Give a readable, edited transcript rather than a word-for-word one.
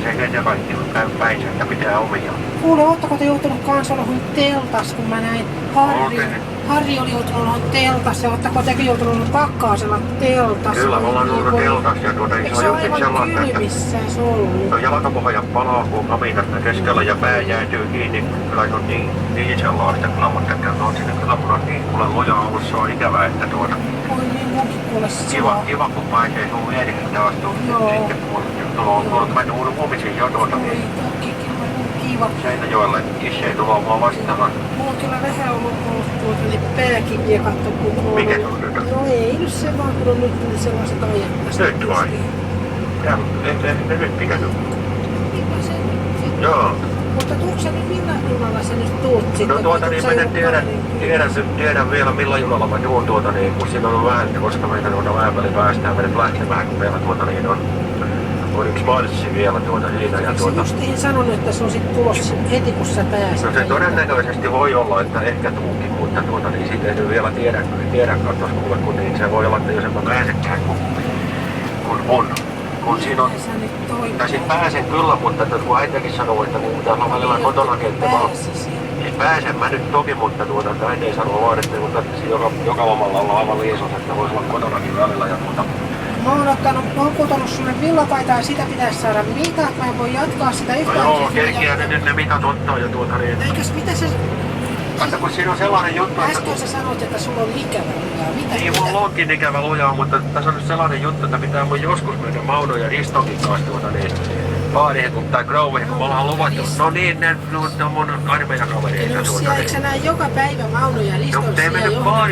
sekä ja kaikki käy päinsä, että pitää omia. Kuule, ootteko te joutunut kans olemaan teltas, kun mä näin Harri oli joutunut olemaan teltas ja ootteko tekin joutunut olemaan Pakkaasella teltas? Kyllä, me ollaan ollut teltas ja Eikö se ole aivan kylmissään se ollut? No jalkapohja palaa, kun kaminasta keskellä ja pää jäätyy kiinni. Kyllä se on niin sellaista kyllä, mutta on sinne kyllä mun on niin kuule luja ollut, se on ikävää, että Oi niin munkin kuule Kiva, kun pääsee sun vieriksi taas sitten kun mä huomisin jo niin. Kiva. Seinäjoelle ei tulla mua vastaan. Mulla on kyllä vähän ollut niin pääkiviä katso, kun mikä se on nyt? No ei nyt se vaan, kun on nyt niin sellaiset ajat tästä. Nyt vai? Ei nyt mikä nyt? Mikä se nyt? Joo. Mutta tuutko sä nyt millä junalla sä nyt tuut sitten? No niin mä tiedän vielä millä junalla mä tuun kun siinä on vähän, koska meitä vähän väliin päästään meidät lähtemään, kun meillä on yksi marssi vielä siinä ja justiin sanonut, että se on sit tulossa heti kun sä pääset. No se todennäköisesti voi olla, että ehkä tuukin, mutta siitä ei nyt vielä tiedä katsoa kuule, kun niin se voi olla, että jos en mä pääsekään, kun on. Kun siinä on, tai siinä pääsen kyllä, mutta kun äitikin sanoo, että niin pitää olla välillä kotona kenttämään. Niin pääsen mä nyt toki, mutta äiti ei sanoo vaan, että joka lomalla olla aivan liisos, että voisi olla kotonakin välillä ja Mä oon kutonut sulle villapaitaa ja sitä pitäisi saada mitat, mä en voi jatkaa sitä yhtään. No joo, kerkiä ne mitat ottaa ja niin. Eikös mitä se... Vasta kun siinä on sellainen juttu, että... Äsken sä sanoit, että sulla on ikävä lujaa. Niin, mulla onkin ikävä lujaa, mutta tässä on nyt sellainen juttu, että pitää mun joskus mennä Maunon ja Ristonkin kanssa baariin tai Groveihin, kun me ollaan luvattu. No niin, ne on mun armeijan kavereita. Eikö sä näe joka päivä Maunon ja Riston no, te mennyt baarista.